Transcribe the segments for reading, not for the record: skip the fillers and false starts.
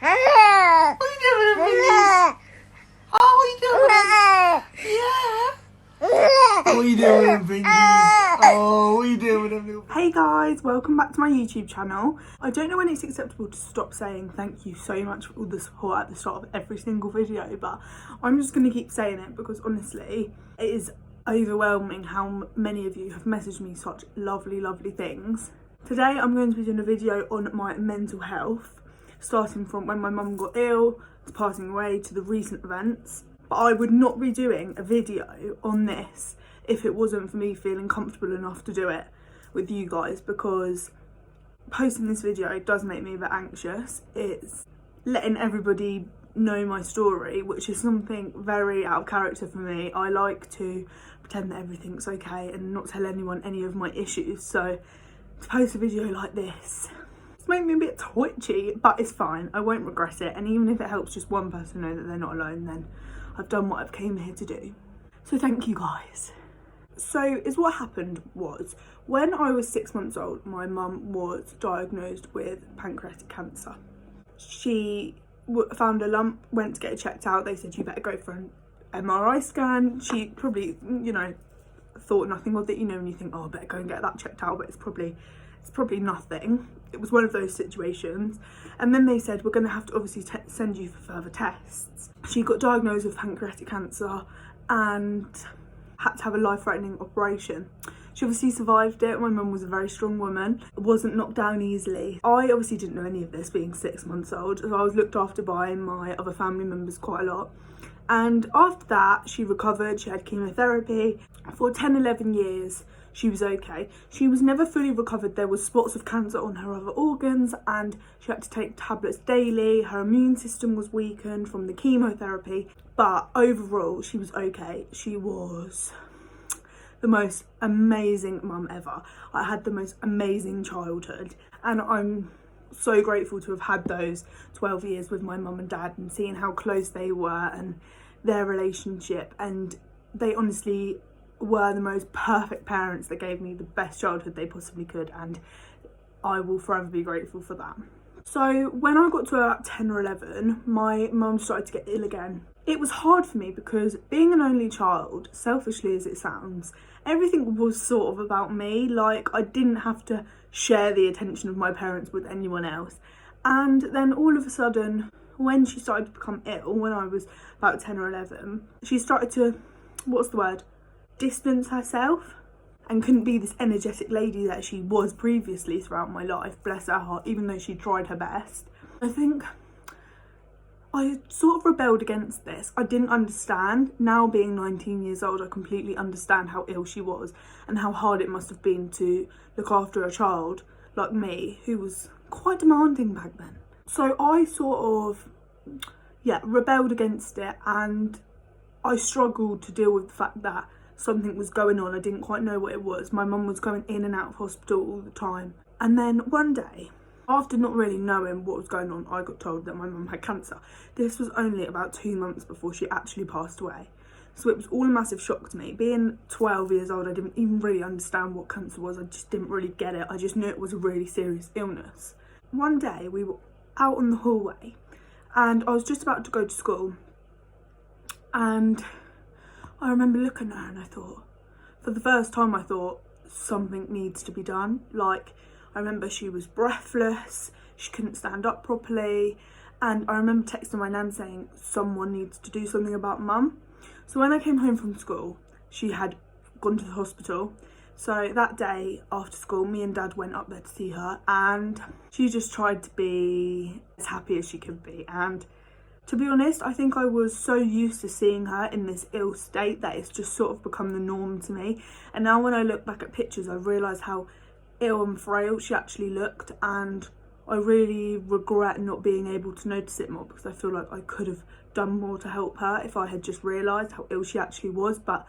What are you doing, Vinny? Oh, what are you doing? Yeah. What are you doing, Vinny? Oh, what are you doing? Hey guys, welcome back to my YouTube channel. I don't know when it's acceptable to stop saying thank you so much for all the support at the start of every single video, but I'm just going to keep saying it because honestly, it is overwhelming how many of you have messaged me such lovely things. Today I'm going to be doing a video on my mental health, starting from when my mum got ill, to passing away, to the recent events. But I would not be doing a video on this if it wasn't for me feeling comfortable enough to do it with you guys, because posting this video does make me a bit anxious. It's letting everybody know my story, which is something very out of character for me. I like to pretend that everything's okay and not tell anyone any of my issues, so to post a video like this, it's made me a bit twitchy, but it's fine. I won't regret it, and even if it helps just one person know that they're not alone, then I've done what I've came here to do. So thank you guys. So what happened was, when I was 6 months old, my mum was diagnosed with pancreatic cancer. She found a lump, went to get it checked out. They said, you better go for an MRI scan. She probably, thought nothing of it. When you think, oh, I better go and get that checked out, but it's probably nothing. It was one of those situations. And then they said, we're going to have to obviously send you for further tests. She got diagnosed with pancreatic cancer and had to have a life-threatening operation. She obviously survived it. My mum was a very strong woman, wasn't knocked down easily. I obviously didn't know any of this, being 6 months old, so I was looked after by my other family members quite a lot. And after that, she recovered. She had chemotherapy for 10-11 years. She was okay. She was never fully recovered. There was spots of cancer on her other organs and she had to take tablets daily. Her immune system was weakened from the chemotherapy, but overall she was okay. She was the most amazing mum ever. I had the most amazing childhood, and I'm so grateful to have had those 12 years with my mum and dad and seeing how close they were and their relationship, and they honestly were the most perfect parents that gave me the best childhood they possibly could, and I will forever be grateful for that. So when I got to about 10 or 11, my mum started to get ill again. It was hard for me because, being an only child, selfishly as it sounds, everything was sort of about me. Like, I didn't have to share the attention of my parents with anyone else. And then all of a sudden, when she started to become ill, when I was about 10 or 11, she started to, distance herself, and couldn't be this energetic lady that she was previously throughout my life, bless her heart, even though she tried her best. I think I sort of rebelled against this. I didn't understand. Now, being 19 years old, I completely understand how ill she was and how hard it must have been to look after a child like me, who was quite demanding back then. So I sort of, rebelled against it, and I struggled to deal with the fact that something was going on. I didn't quite know what it was. My mum was going in and out of hospital all the time. And then one day, after not really knowing what was going on, I got told that my mum had cancer. This was only about 2 months before she actually passed away. So it was all a massive shock to me. Being 12 years old, I didn't even really understand what cancer was. I just didn't really get it. I just knew it was a really serious illness. One day, we were out in the hallway and I was just about to go to school, and I remember looking at her and I thought, for the first time I thought, something needs to be done. Like, I remember she was breathless, she couldn't stand up properly, and I remember texting my nan saying, someone needs to do something about mum. So when I came home from school, she had gone to the hospital. So that day after school, me and dad went up there to see her, and she just tried to be as happy as she could be. And to be honest, I think I was so used to seeing her in this ill state that it's just sort of become the norm to me. And now when I look back at pictures, I realise how ill and frail she actually looked, and I really regret not being able to notice it more, because I feel like I could have done more to help her if I had just realised how ill she actually was. But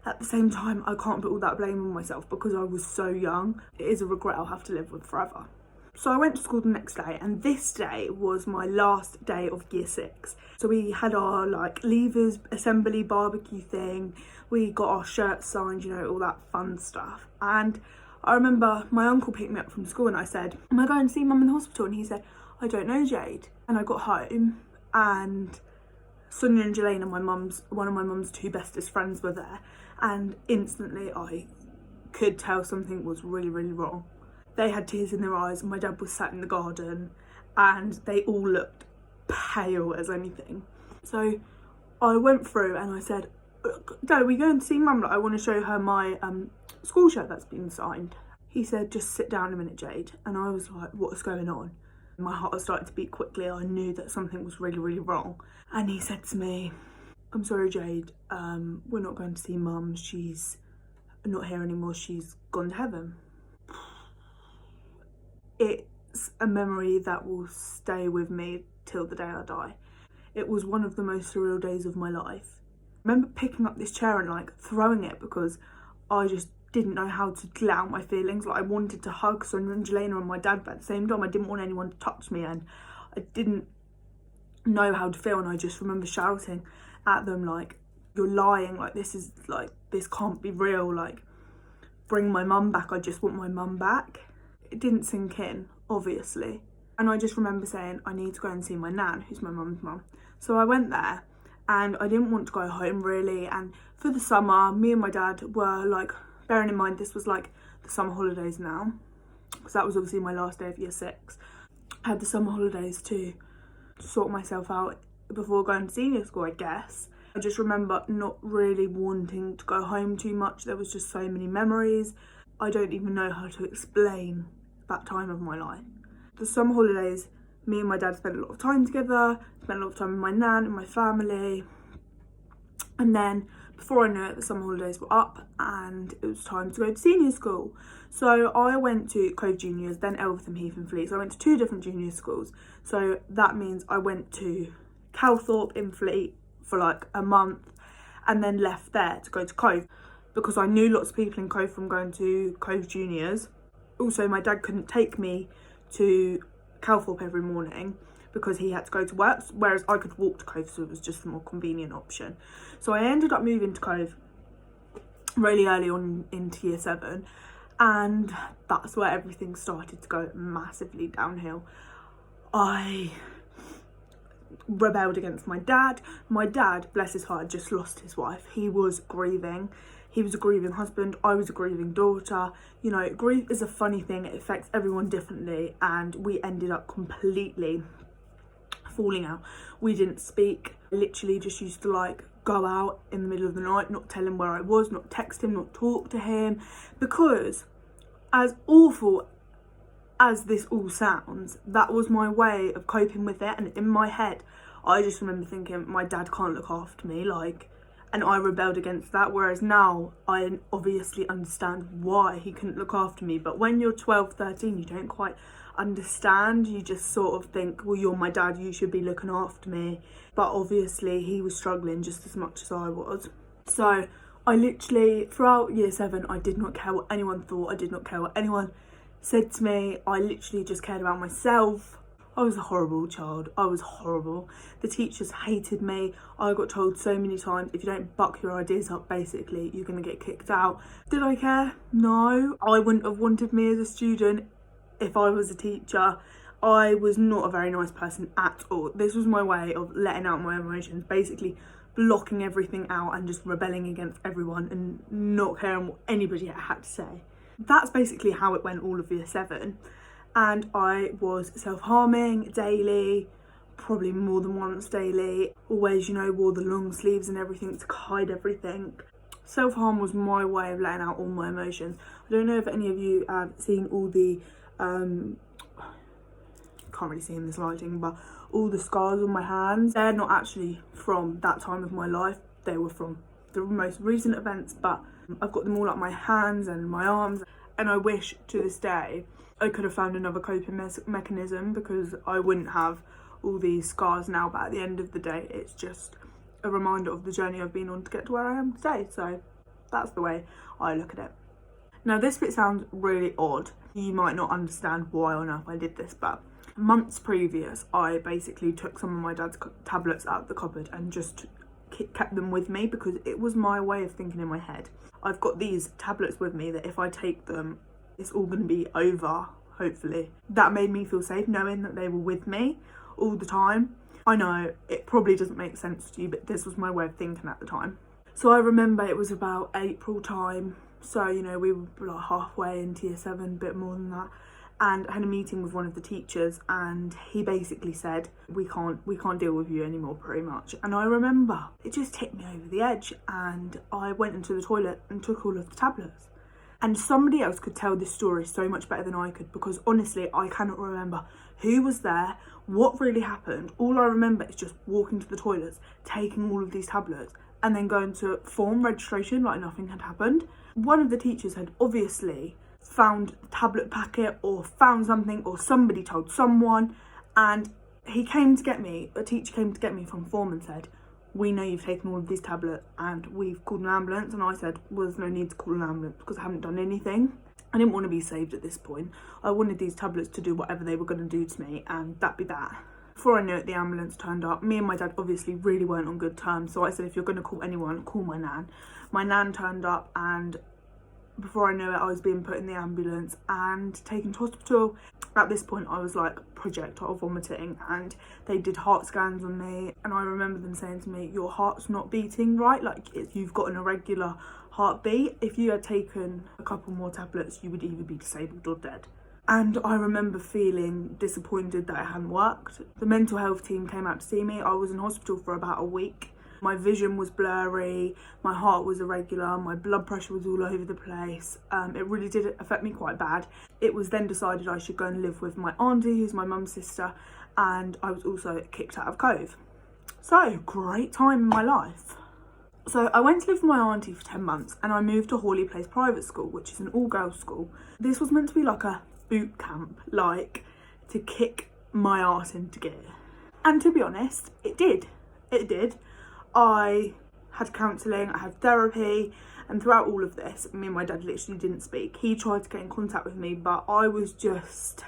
at the same time, I can't put all that blame on myself because I was so young. It is a regret I'll have to live with forever. So I went to school the next day, and this day was my last day of year 6. So we had our leavers assembly barbecue thing. We got our shirts signed, all that fun stuff. And I remember my uncle picked me up from school and I said, am I going to see mum in the hospital? And he said, I don't know Jade. And I got home and Sonia and Jelaine and one of my mum's two bestest friends were there, and instantly I could tell something was really, really wrong. They had tears in their eyes and my dad was sat in the garden and they all looked pale as anything. So I went through and I said, Dad, are we going to see Mum? Like, I want to show her my school shirt that's been signed. He said, just sit down a minute, Jade. And I was like, what's going on? My heart was starting to beat quickly. I knew that something was really, really wrong. And he said to me, I'm sorry, Jade, we're not going to see Mum. She's not here anymore. She's gone to heaven. It's a memory that will stay with me till the day I die. It was one of the most surreal days of my life. I remember picking up this chair and like throwing it because I just didn't know how to let out my feelings. Like, I wanted to hug Sonia and Jelena and my dad, but at the same time I didn't want anyone to touch me and I didn't know how to feel, and I just remember shouting at them like, you're lying, like this can't be real, like bring my mum back, I just want my mum back. It didn't sink in, obviously, and I just remember saying I need to go and see my nan, who's my mum's mum. So I went there and I didn't want to go home really, and for the summer me and my dad were like, bearing in mind this was like the summer holidays now, because that was obviously my last day of year 6. I had the summer holidays to sort myself out before going to senior school, I guess. I just remember not really wanting to go home too much. There was just so many memories. I don't even know how to explain that time of my life. The summer holidays, me and my dad spent a lot of time together, spent a lot of time with my nan and my family. And then before I knew it, the summer holidays were up and it was time to go to senior school. So I went to Cove Juniors, then Eltham, Heath and Fleet. So I went to 2 different junior schools. So that means I went to Calthorpe in Fleet for like a month and then left there to go to Cove because I knew lots of people in Cove from going to Cove Juniors. Also, my dad couldn't take me to Calthorpe every morning because he had to go to work, whereas I could walk to Cove, so it was just a more convenient option. So I ended up moving to Cove really early on into year 7, and that's where everything started to go massively downhill. I rebelled against my dad. My dad, bless his heart, just lost his wife. He was grieving. He was a grieving husband. I was a grieving daughter. You know, grief is a funny thing. It affects everyone differently, and we ended up completely falling out. We didn't speak. I literally just used to like go out in the middle of the night, not tell him where I was, not text him, not talk to him, because as awful as this all sounds, that was my way of coping with it. And in my head, I just remember thinking, my dad can't look after me, like, and I rebelled against that. Whereas now I obviously understand why he couldn't look after me. But when you're 12, 13, you don't quite understand. You just sort of think, well, you're my dad, you should be looking after me. But obviously he was struggling just as much as I was. So I literally, throughout year 7, I did not care what anyone thought. I did not care what anyone said to me. I literally just cared about myself. I was a horrible child. I was horrible. The teachers hated me. I got told so many times, if you don't buck your ideas up, basically, you're going to get kicked out. Did I care? No. I wouldn't have wanted me as a student if I was a teacher. I was not a very nice person at all. This was my way of letting out my emotions, basically blocking everything out and just rebelling against everyone and not caring what anybody had to say. That's basically how it went all of year 7. And I was self-harming daily, probably more than once daily. Always, you know, wore the long sleeves and everything to hide everything. Self-harm was my way of letting out all my emotions. I don't know if any of you have seen all the, can't really see in this lighting, but all the scars on my hands. They're not actually from that time of my life. They were from the most recent events, but I've got them all up my hands and my arms. And I wish to this day I could have found another coping mechanism, because I wouldn't have all these scars now. But at the end of the day, it's just a reminder of the journey I've been on to get to where I am today. So that's the way I look at it. Now, this bit sounds really odd. You might not understand why on earth I did this, but months previous, I basically took some of my dad's tablets out of the cupboard and just kept them with me, because it was my way of thinking in my head. I've got these tablets with me that if I take them, it's all going to be over. hopefully. That made me feel safe, knowing that they were with me all the time. I know it probably doesn't make sense to you, but this was my way of thinking at the time. So I remember it was about April time, so you know, we were like halfway into year 7, a bit more than that, and I had a meeting with one of the teachers, and he basically said, we can't deal with you anymore, pretty much. And I remember it just hit me over the edge, and I went into the toilet and took all of the tablets. And somebody else could tell this story so much better than I could, because honestly, I cannot remember who was there, what really happened. All I remember is just walking to the toilets, taking all of these tablets, and then going to form registration like nothing had happened. One of the teachers had obviously found the tablet packet or found something, or somebody told someone, and he came to get me, a teacher came to get me from form and said, we know you've taken all of these tablets and we've called an ambulance. And I said, well, there's no need to call an ambulance because I haven't done anything. I didn't want to be saved at this point. I wanted these tablets to do whatever they were going to do to me, and that'd be that. Before I knew it, the ambulance turned up. Me and my dad obviously really weren't on good terms, so I said, if you're going to call anyone, call my nan. My nan turned up, and before I knew it, I was being put in the ambulance and taken to hospital. At this point, I was like projectile vomiting, and they did heart scans on me, and I remember them saying to me, your heart's not beating right, like you've got an irregular heartbeat. If you had taken a couple more tablets, you would either be disabled or dead. And I remember feeling disappointed that it hadn't worked. The mental health team came out to see me. I was in hospital for about a week. My vision was blurry, my heart was irregular, my blood pressure was all over the place. It really did affect me quite bad. It was then decided I should go and live with my auntie, who's my mum's sister, and I was also kicked out of Cove. So, great time in my life. So I went to live with my auntie for 10 months, and I moved to Hawley Place Private School, which is an all-girls school. This was meant to be like a boot camp, like to kick my arse into gear. And to be honest, it did. It did. I had counselling, I had therapy, and throughout all of this, me and my dad literally didn't speak. He tried to get in contact with me, but I was just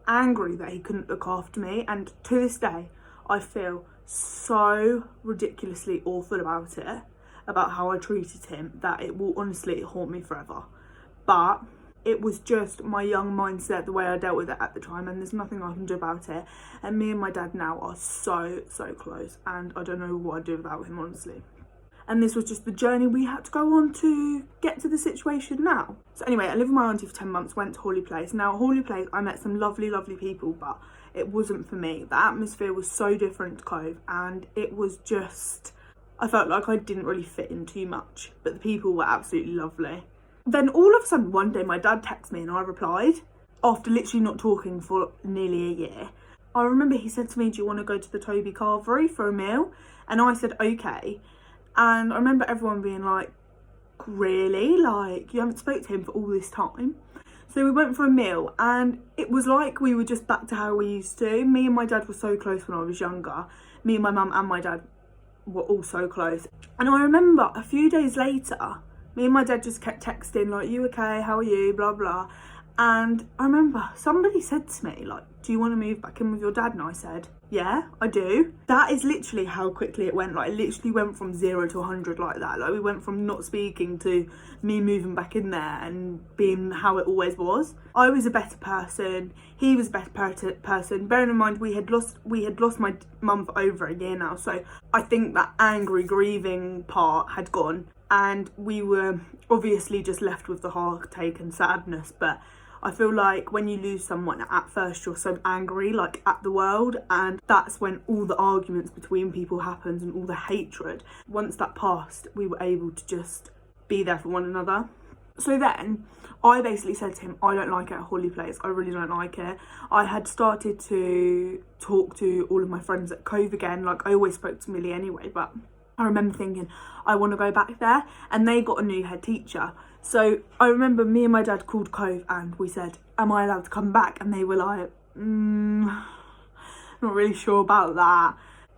angry that he couldn't look after me, and to this day, I feel so ridiculously awful about it, about how I treated him, that it will honestly haunt me forever. But it was just my young mindset, the way I dealt with it at the time, and there's nothing I can do about it. And me and my dad now are so close, and I don't know what I'd do without him, honestly. And this was just the journey we had to go on to get to the situation now. So anyway, I lived with my auntie for 10 months, went to Hawley Place. Now, Hawley Place, I met some lovely people, but it wasn't for me. The atmosphere was so different to Cove, and it was just, I felt like I didn't really fit in too much, but the people were absolutely lovely. Then all of a sudden, one day, my dad texted me and I replied, after literally not talking for nearly a year. I remember he said to me, do you want to go to the Toby Carvery for a meal? And I said, okay. And I remember everyone being like, really? Like, you haven't spoke to him for all this time? So we went for a meal, and it was like we were just back to how we used to. Me and my dad were so close when I was younger. Me and my mum and my dad were all so close. And I remember a few days later, me and my dad just kept texting, like, you okay, how are you, blah blah. And I remember somebody said to me, like, do you want to move back in with your dad? And I said, yeah, I do. That is literally how quickly it went. Like, it literally went from 0 to 100 like that. Like, we went from not speaking to me moving back in there and being how it always was. I was a better person. He was a better person. Bearing in mind, we had lost my mum for over a year now. So I think that angry, grieving part had gone. And we were obviously just left with the heartache and sadness. But I feel like when you lose someone, at first you're so angry, like, at the world, and that's when all the arguments between people happens and all the hatred. Once that passed, we were able to just be there for one another. So then I basically said to him, I don't like it at Hawley Place, I really don't like it. I had started to talk to all of my friends at Cove again, like I always spoke to Millie anyway, but I remember thinking, I want to go back there, and they got a new head teacher. So I remember me and my dad called Cove and we said, am I allowed to come back? And they were like, not really sure about that.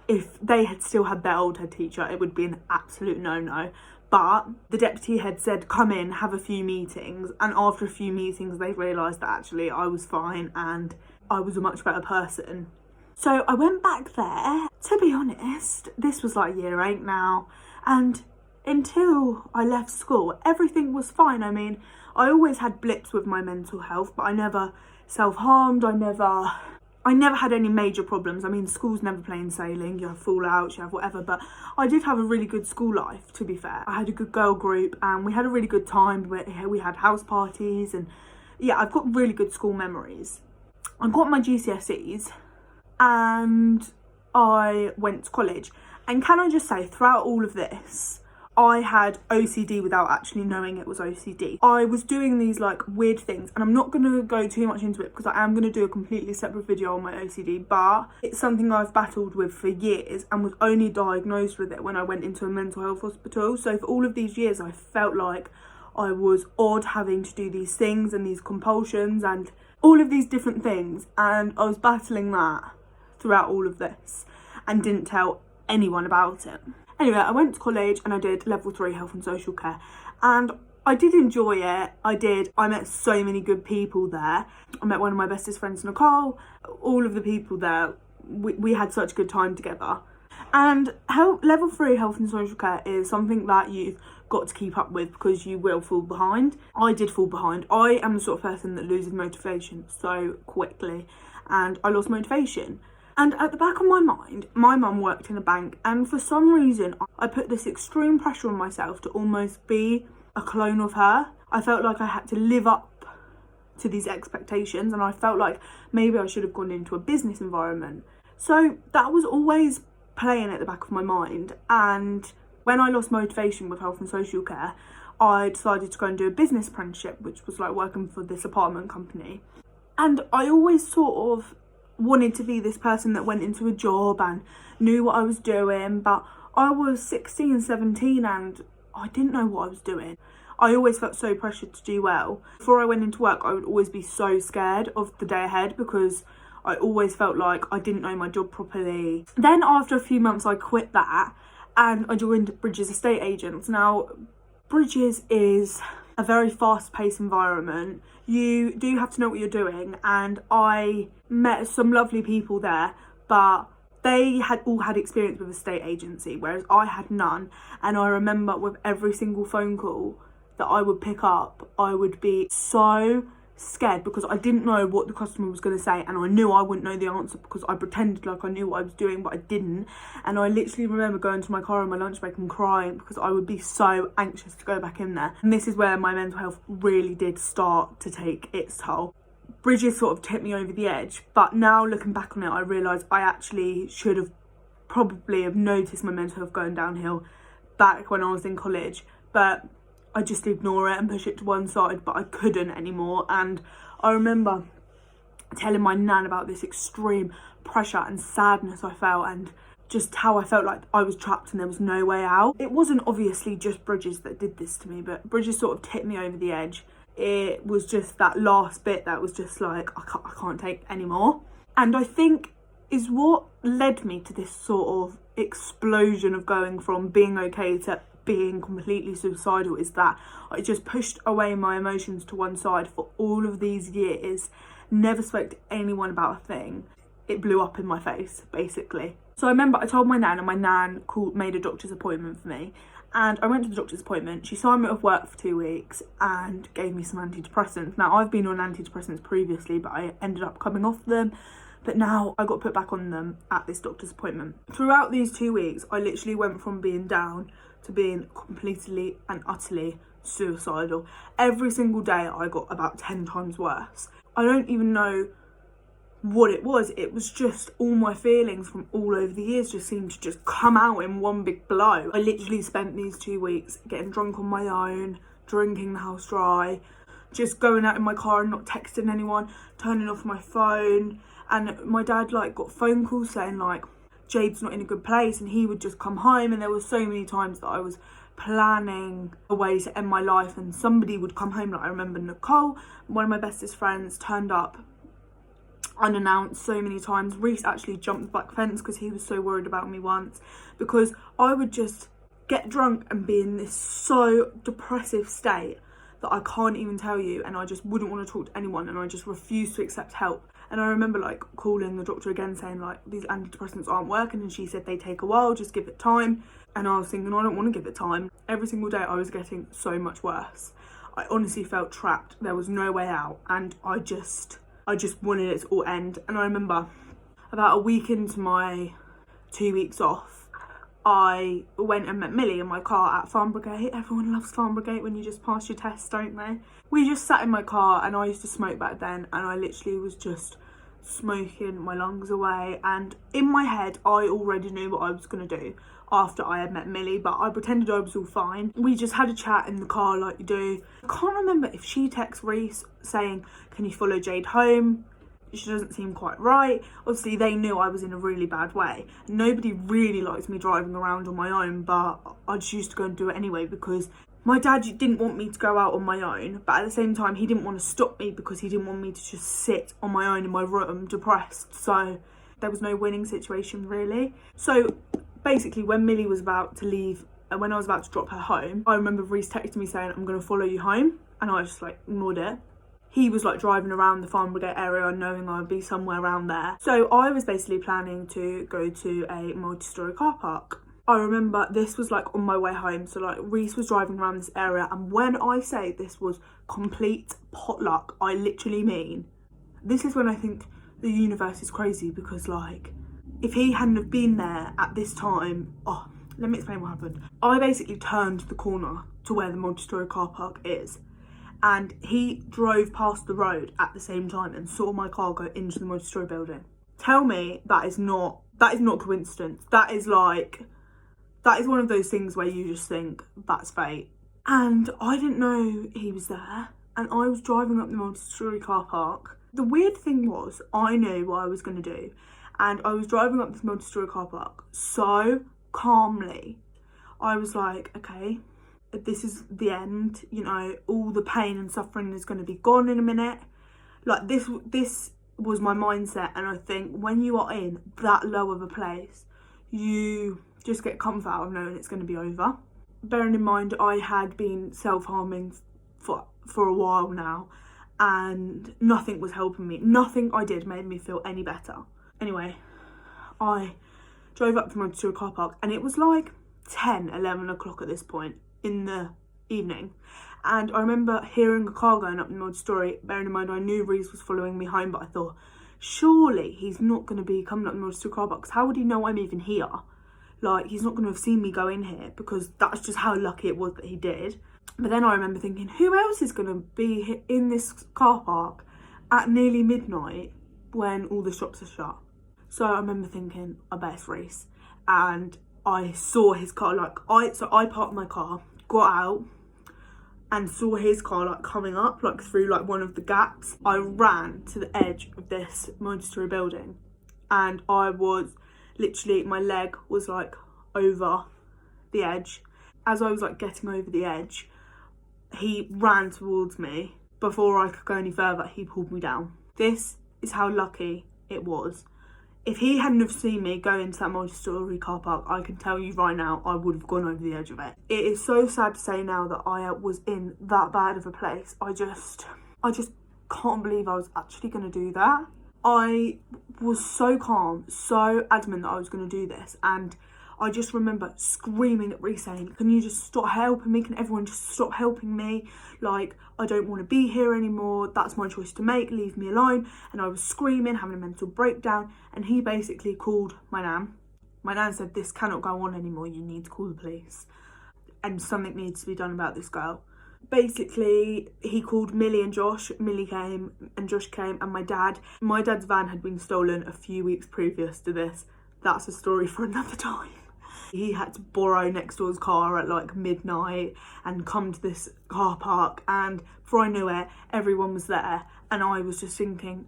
If they had still had their old head teacher, it would be an absolute no-no. But the deputy head said, come in, have a few meetings. And after a few meetings, they realised that actually I was fine and I was a much better person. So I went back there. To be honest, this was like year 8 now. And until I left school, everything was fine. I mean, I always had blips with my mental health, but I never self-harmed. I never had any major problems. I mean, school's never plain sailing. You have fallouts, you have whatever, but I did have a really good school life, to be fair. I had a good girl group and we had a really good time. We had house parties and yeah, I've got really good school memories. I got my GCSEs and I went to college. And can I just say, throughout all of this, I had OCD without actually knowing it was OCD. I was doing these like weird things, and I'm not going to go too much into it because I am going to do a completely separate video on my OCD, but it's something I've battled with for years and was only diagnosed with it when I went into a mental health hospital. So for all of these years, I felt like I was odd having to do these things and these compulsions and all of these different things, and I was battling that throughout all of this and didn't tell anyone about it. Anyway, I went to college and I did level 3 health and social care, and I did enjoy it. I met so many good people there. I met one of my bestest friends, Nicole. All of the people there, we had such a good time together. And level 3 health and social care is something that you've got to keep up with because you will fall behind. I did fall behind. I am the sort of person that loses motivation so quickly, and I lost motivation. And at the back of my mind, my mum worked in a bank, and for some reason I put this extreme pressure on myself to almost be a clone of her. I felt like I had to live up to these expectations, and I felt like maybe I should have gone into a business environment. So that was always playing at the back of my mind, and when I lost motivation with health and social care, I decided to go and do a business apprenticeship, which was like working for this apartment company. And I always sort of wanted to be this person that went into a job and knew what I was doing, but I was 16, 17 and I didn't know what I was doing. I always felt so pressured to do well. Before I went into work, I would always be so scared of the day ahead because I always felt like I didn't know my job properly. Then after a few months, I quit that and I joined Bridges Estate Agents. Now, Bridges is a very fast-paced environment. You do have to know what you're doing, and I met some lovely people there, but they had all had experience with a estate agency, whereas I had none. And I remember with every single phone call that I would pick up, I would be so scared because I didn't know what the customer was going to say, and I knew I wouldn't know the answer because I pretended like I knew what I was doing, but I didn't. And I literally remember going to my car on my lunch break and crying because I would be so anxious to go back in there. And this is where my mental health really did start to take its toll. Bridges sort of tipped me over the edge, but now looking back on it, I realise I actually should have probably have noticed my mental health going downhill back when I was in college, but I just ignore it and push it to one side, but I couldn't anymore. And I remember telling my nan about this extreme pressure and sadness I felt, and just how I felt like I was trapped and there was no way out. It wasn't obviously just Bridges that did this to me, but Bridges sort of tipped me over the edge. It was just that last bit that was just like, I can't take anymore. And I think is what led me to this sort of explosion of going from being okay to being completely suicidal, is that I just pushed away my emotions to one side for all of these years, never spoke to anyone about a thing. It blew up in my face, basically. So I remember I told my nan, and my nan made a doctor's appointment for me, and I went to the doctor's appointment. She signed me off work for 2 weeks and gave me some antidepressants. Now, I've been on antidepressants previously, but I ended up coming off them. But now I got put back on them at this doctor's appointment. Throughout these 2 weeks, I literally went from being down to being completely and utterly suicidal. Every single day I got about 10 times worse. I don't even know what it was. It was just all my feelings from all over the years just seemed to just come out in one big blow. I literally spent these 2 weeks getting drunk on my own, drinking the house dry, just going out in my car and not texting anyone, turning off my phone. And my dad like got phone calls saying like Jade's not in a good place, and he would just come home, and there were so many times that I was planning a way to end my life and somebody would come home. Like I remember Nicole, one of my bestest friends, turned up unannounced so many times. Reese actually jumped the back fence because he was so worried about me once, because I would just get drunk and be in this so depressive state that I can't even tell you, and I just wouldn't want to talk to anyone, and I just refused to accept help. And I remember like calling the doctor again saying like these antidepressants aren't working, and she said they take a while, just give it time. And I was thinking I don't want to give it time. Every single day I was getting so much worse. I honestly felt trapped. There was no way out, and I I just wanted it to all end. And I remember about a week into my 2 weeks off, I went and met Millie in my car at Farnborough Gate. Everyone loves Farnborough Gate when you just pass your tests, don't they? We just sat in my car, and I used to smoke back then, and I literally was just smoking my lungs away. And in my head, I already knew what I was going to do after I had met Millie, but I pretended I was all fine. We just had a chat in the car like you do. I can't remember if she texted Reese saying, can you follow Jade home? She doesn't seem quite right. Obviously, they knew I was in a really bad way. Nobody really likes me driving around on my own, but I just used to go and do it anyway because my dad didn't want me to go out on my own, but at the same time, he didn't want to stop me because he didn't want me to just sit on my own in my room depressed. So there was no winning situation really. So basically, when Millie was about to leave, and when I was about to drop her home, I remember Reese texting me saying, I'm going to follow you home. And I just like ignored it. He was like driving around the Farnborough Gate area knowing I'd be somewhere around there. So I was basically planning to go to a multi-storey car park. I remember this was like on my way home. So like Reese was driving around this area, and when I say this was complete potluck, I literally mean, this is when I think the universe is crazy, because like, if he hadn't have been there at this time, oh, let me explain what happened. I basically turned the corner to where the multi-storey car park is, and he drove past the road at the same time and saw my car go into the multi-storey building. Tell me that is not coincidence. That is one of those things where you just think, that's fate. And I didn't know he was there, and I was driving up the multi-storey car park. The weird thing was, I knew what I was going to do, and I was driving up this multi-storey car park so calmly. I was like, okay, this is the end, you know, all the pain and suffering is going to be gone in a minute. Like this was my mindset. And I think when you are in that low of a place, you just get comfort out of knowing it's going to be over. Bearing in mind, I had been self-harming for a while now, and nothing was helping me. Nothing I did made me feel any better. Anyway, I drove up to a car park, and it was like 11 o'clock at this point in the evening, and I remember hearing a car going up the multi-storey. Bearing in mind, I knew Reese was following me home, but I thought, surely he's not going to be coming up the multi-storey car park, because how would he know I'm even here? Like, he's not going to have seen me go in here, because that's just how lucky it was that he did. But then I remember thinking, who else is going to be in this car park at nearly midnight when all the shops are shut? So I remember thinking, I bet it's Reese. And I saw his car, I parked my car, got out, and saw his car like coming up like through like one of the gaps. I ran to the edge of this multi-storey building, and I was literally, my leg was like over the edge. As I was like getting over the edge, he ran towards me. Before I could go any further, he pulled me down. This is how lucky it was. If he hadn't have seen me go into that multi-storey car park, I can tell you right now, I would have gone over the edge of it. It is so sad to say now that I was in that bad of a place. I just can't believe I was actually going to do that. I was so calm, so adamant that I was going to do this, and I just remember screaming at Reese saying, can you just stop helping me? Can everyone just stop helping me? Like, I don't want to be here anymore. That's my choice to make. Leave me alone. And I was screaming, having a mental breakdown. And he basically called my nan. My nan said, this cannot go on anymore. You need to call the police. And something needs to be done about this girl. Basically, he called Millie and Josh. Millie came and Josh came, and my dad. My dad's van had been stolen a few weeks previous to this. That's a story for another time. He had to borrow next door's car at like midnight and come to this car park, and before I knew it, everyone was there, and I was just thinking,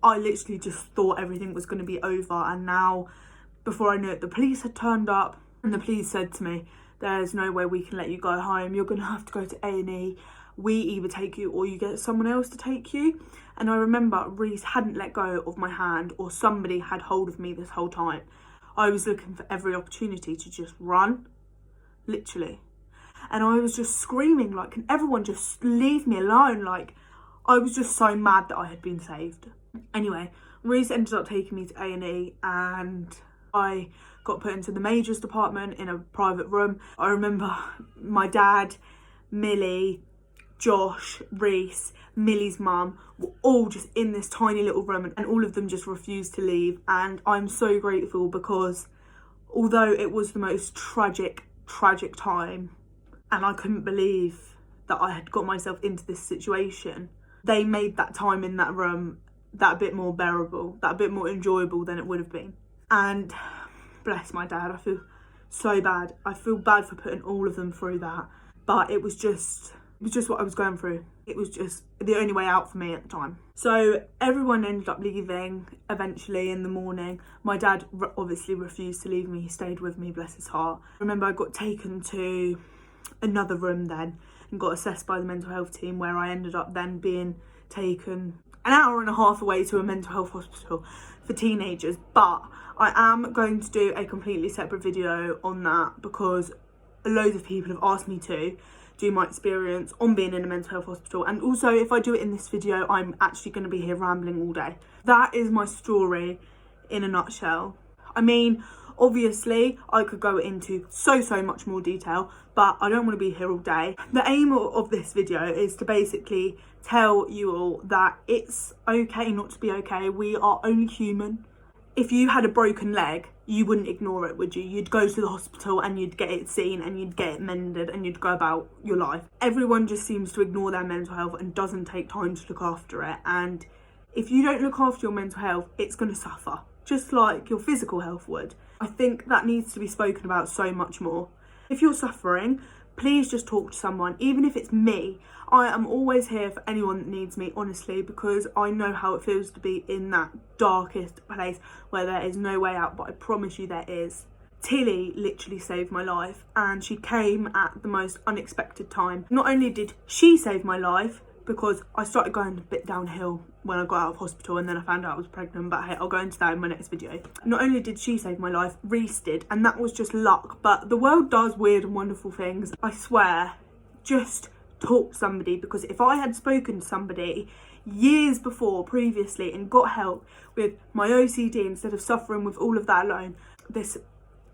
I literally just thought everything was going to be over. And now, before I knew it, the police had turned up, and the police said to me, there's no way we can let you go home. You're going to have to go to A&E. We either take you or you get someone else to take you. And I remember Reese hadn't let go of my hand, or somebody had hold of me this whole time. I was looking for every opportunity to just run, literally. And I was just screaming, like, can everyone just leave me alone? Like, I was just so mad that I had been saved. Anyway, Reese ended up taking me to A&E, and I got put into the majors department in a private room. I remember my dad, Millie, Josh, Reese, Millie's mum were all just in this tiny little room, and all of them just refused to leave. And I'm so grateful because although it was the most tragic time, and I couldn't believe that I had got myself into this situation, they made that time in that room that bit more bearable, that bit more enjoyable than it would have been. And bless my dad, I feel so bad. I feel bad for putting all of them through that, but it was just what I was going through. It was just the only way out for me at the time. So everyone ended up leaving eventually in the morning. My dad obviously refused to leave me. He stayed with me, bless his heart. I remember I got taken to another room then and got assessed by the mental health team, where I ended up then being taken an hour and a half away to a mental health hospital for teenagers. But I am going to do a completely separate video on that because loads of people have asked me to do my experience on being in a mental health hospital. And also, if I do it in this video, I'm actually going to be here rambling all day. That is my story in a nutshell. I mean, obviously I could go into so much more detail, but I don't want to be here all day. The aim of this video is to basically tell you all that it's okay not to be okay. We are only human. If you had a broken leg, you wouldn't ignore it, would you? You'd go to the hospital and you'd get it seen and you'd get it mended and you'd go about your life. Everyone just seems to ignore their mental health and doesn't take time to look after it. And if you don't look after your mental health, it's going to suffer, just like your physical health would. I think that needs to be spoken about so much more. If you're suffering, please just talk to someone, even if it's me. I am always here for anyone that needs me, honestly, because I know how it feels to be in that darkest place where there is no way out, but I promise you there is. Tilly literally saved my life, and she came at the most unexpected time. Not only did she save my life, because I started going a bit downhill when I got out of hospital, and then I found out I was pregnant, but hey, I'll go into that in my next video. Not only did she save my life, Reese did, and that was just luck. But the world does weird and wonderful things. I swear, just talk to somebody, because if I had spoken to somebody years before previously and got help with my OCD instead of suffering with all of that alone, this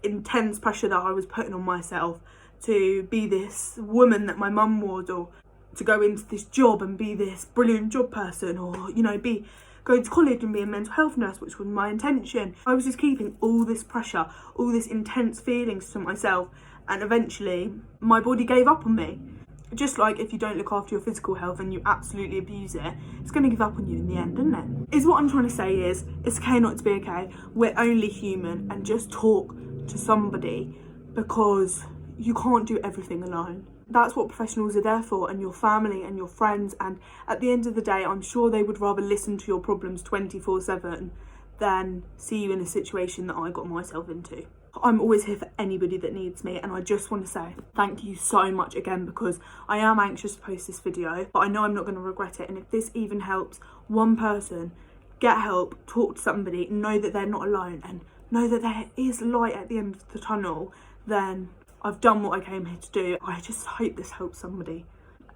intense pressure that I was putting on myself to be this woman that my mum was, or to go into this job and be this brilliant job person, or, you know, be going to college and be a mental health nurse, which was my intention. I was just keeping all this pressure, all this intense feelings to myself, and eventually my body gave up on me. Just like if you don't look after your physical health and you absolutely abuse it, it's going to give up on you in the end, isn't it? Is what I'm trying to say is, it's okay not to be okay. We're only human, and just talk to somebody, because you can't do everything alone. That's what professionals are there for, and your family and your friends. And at the end of the day, I'm sure they would rather listen to your problems 24/7 than see you in a situation that I got myself into. I'm always here for anybody that needs me, and I just want to say thank you so much again, because I am anxious to post this video, but I know I'm not going to regret it. And if this even helps one person get help, talk to somebody, know that they're not alone, and know that there is light at the end of the tunnel, then I've done what I came here to do. I just hope this helps somebody,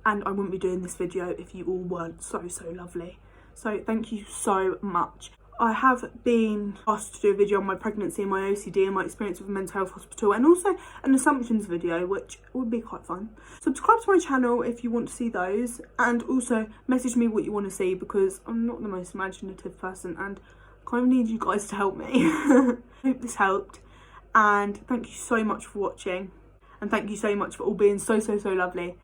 and I wouldn't be doing this video if you all weren't so lovely. So thank you so much. I have been asked to do a video on my pregnancy and my OCD and my experience with a mental health hospital, and also an assumptions video, which would be quite fun. Subscribe to my channel if you want to see those, and also message me what you want to see, because I'm not the most imaginative person and I kind of need you guys to help me. Hope this helped, and thank you so much for watching, and thank you so much for all being so lovely.